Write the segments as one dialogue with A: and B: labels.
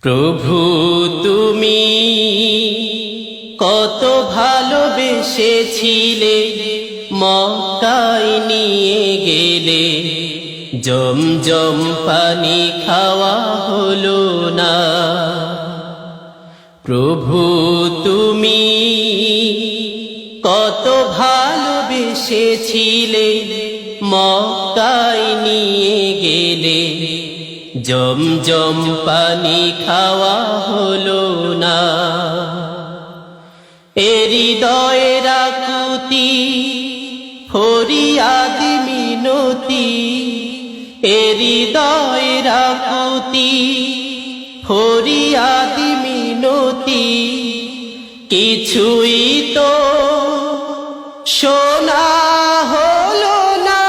A: প্রভু তুমি কত ভালোবেসেছিলে, মক্কায় নিয়ে গেলে, জমজম পানি খাওয়া হলো না। প্রভু তুমি কত ভালোবেসেছিলে, মক্কায় নিয়ে গেলে, জমজম পানি খাওয়া হলো না। হৃদয়ের আকুতি ফরিয়াদ মিনতি, হৃদয়ের আকুতি ফরিয়াদ মিনতি, কিছুই তো শোনা হলো না।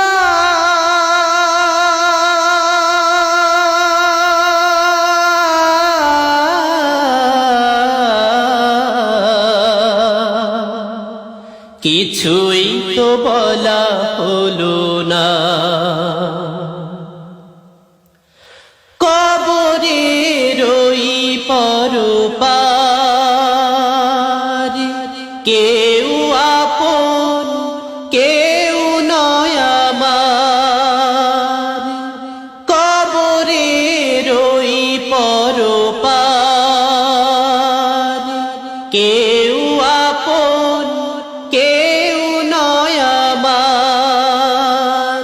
A: কিছুই তো বলা হলো না। কবরের ওই পরপার কেউ আপন কেউ নয় আমার। কবরের ওই পরপার কেউ আপন কেউ নয় আমার।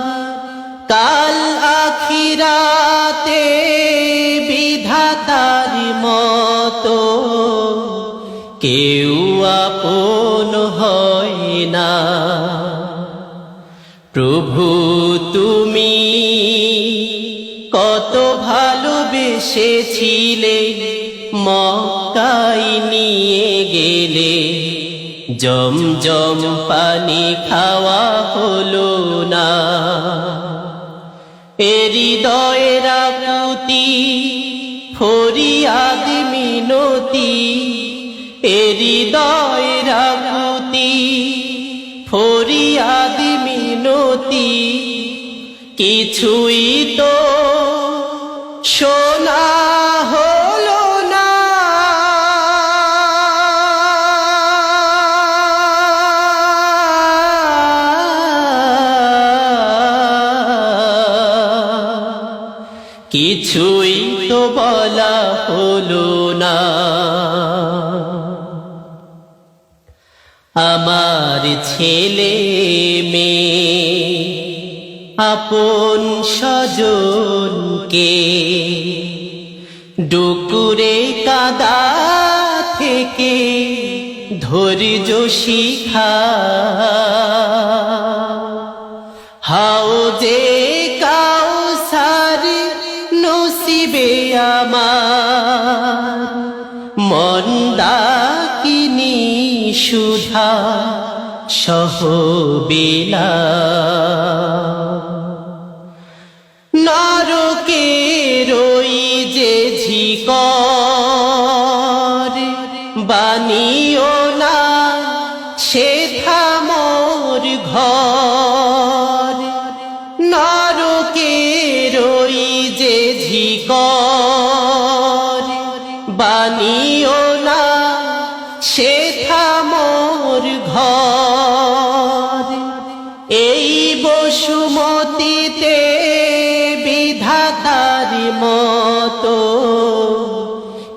A: কাল আখিরাতে বিধাতার মতো কেউ আপন হয় না। প্রভু তুমি কত ভালোবেসেছিলে, মক্কায় নিয়ে গেলে, জমজম পানি খাওয়া হলো না। হৃদয়ের আকুতি ফরিয়াদ মিনতি, হৃদয়ের আকুতি ফরিয়াদ মিনতি, কিছুই তো শোনা হলো না। কিছুই তো বলা হলো না। আমার ছেলে মেয়ে আপন স্বজনকে ডুকুরে কাদা থেকে ধৈর্য শিখা, হাউজে কাউসার নসিবে আমার, মন্দাকিনী সুধা সহবেলা। নরকের ওই যে ঝিকর বানিও না সেথা মোর ঘর। নরকের ওই যে ঝিকর বানিও না সেথা মোর ঘর। এই বসুমতিতে বিধাতার মতো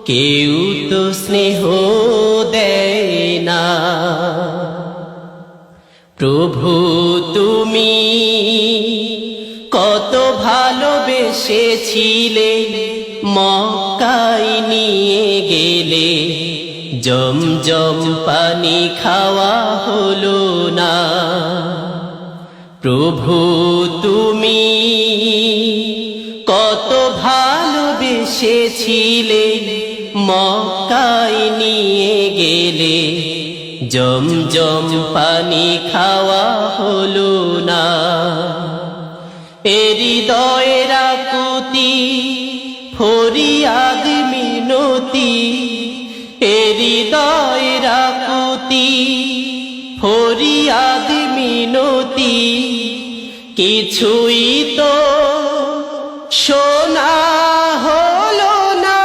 A: কেউ তো স্নেহ দেয় না। প্রভু তুমি কত ভালোবেসেছিলে, মক্কায় নিয়ে গেলে, জমজম পানি খাওয়া হলো না। প্রভু তুমি কত ভালোবেসেছিলে, মক্কায় নিয়ে গেলে, জমজম পানি খাওয়া হলো না। হৃদয়ের আকুতি ফরিয়াদ মিনতি, হৃদয়ের আকুতি ফরিয়াদ মিনতি, কিছুই তো শোনা হলো না।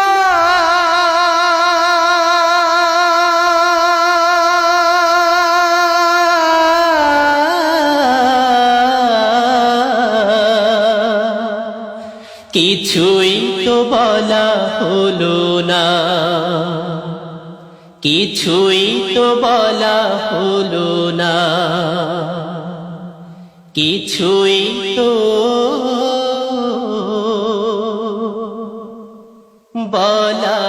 A: কিছুই তো বলা হলো না, কিছুই তো বলা হলো না, কিছুই তো বলা